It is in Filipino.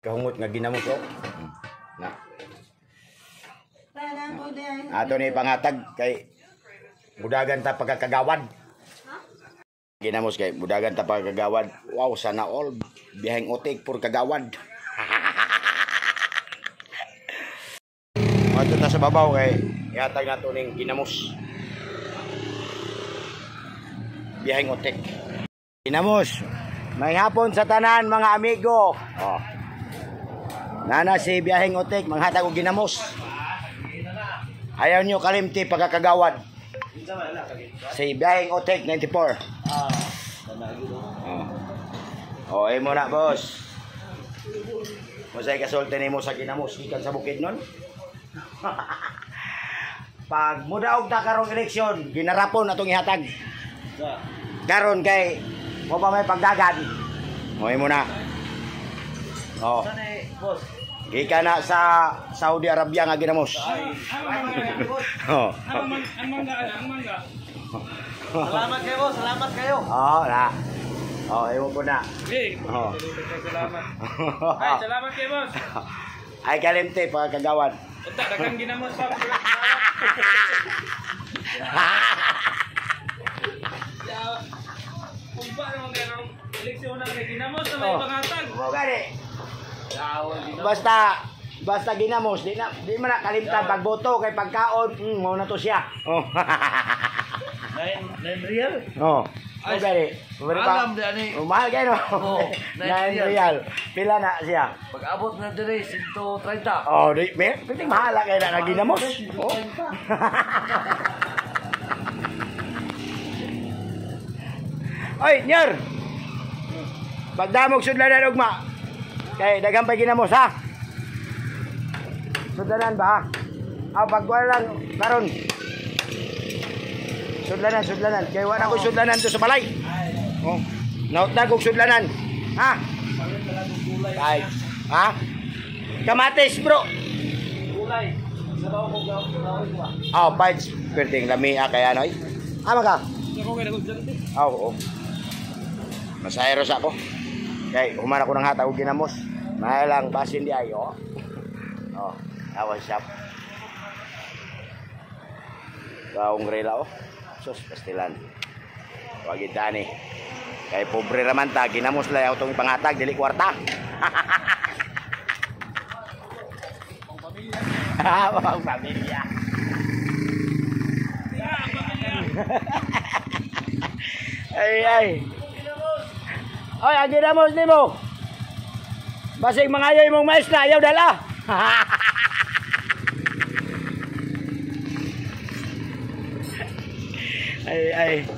kahungot nga ginamos ko. Na. Ato ni pangatag kay budagan ta pagkakagawad. Ginamos kay budagan ta pagkagawad. Wow, sana all biyaheng otik pur kagawad. Ato ta sa babaw kay ihatag nato ning ginamos. Biyaheng otik. Ginamos. May hapon sa tanan mga amigo. Oh. Nana si biyaheng otik manghatag og ginamos. Ayaw nyo kalimti pagkakagawad. Si biyaheng otik 94. Oh, mo na boss. Masay kasulti nimo sa ginamos gikan sa bukid nun. Pag mudaog ta karong eleksyon, ginarapon atong ihatag. Karon kay mo pa may pagdagan. Mo na. Oh. Boss. Gikan na sa Saudi Arabia nga ginamos. Oh. Ang mangga. Salamat kayo, boss. Salamat kayo. Oh, na. Oh, ewan ko na. Oh. Salamat. Ay, salamat kayo, boss. Ay, kalimte, pagkagawan. Unta, dagang ginamos pa. Kung ba naman kayo ng eleksyon na ginamos na may pangatag? Oo, gani. Basta ginamos, di man na kalimtan pagboto kay pagkaon, mo na to siya. Oh. 9 real? Oh. Okay. Alam di ani. Mahal kayo no. Oh, 9 real. Pila na siya? Pag-abot na dire 130. Oh, di piting mahal kay na ginamos. Oh. Oy, Nyer. Pagdamog sudlanan ugma. Kay daghang pa ginamos ha. Sudlanan ba? Pagkuha lang karon. Sudlanan. Kaya wala ko sudlanan to sa balay. Oh. Naut na kong sudlanan. Ha? Ay. Ha? Kamatis, bro. Gulay. Sabaw ko gawin ko. Pides. Perting lami kaya ano. Ama ka? Oo. Masayro sa ako. Kay humana ko ng hatag og ginamos. Mahalang basin di ayo. Oh, awan shop. Gaong rela oh. Sus, pastilan. Wag itani. Kay pobre raman ta, ginamos la tong ipangatag dili kwarta. Pang pamilya. Pang pamilya. Ay. Oy, ang ginamos nimo. Basig mangayoy mong maestra, ayaw dala. Ay.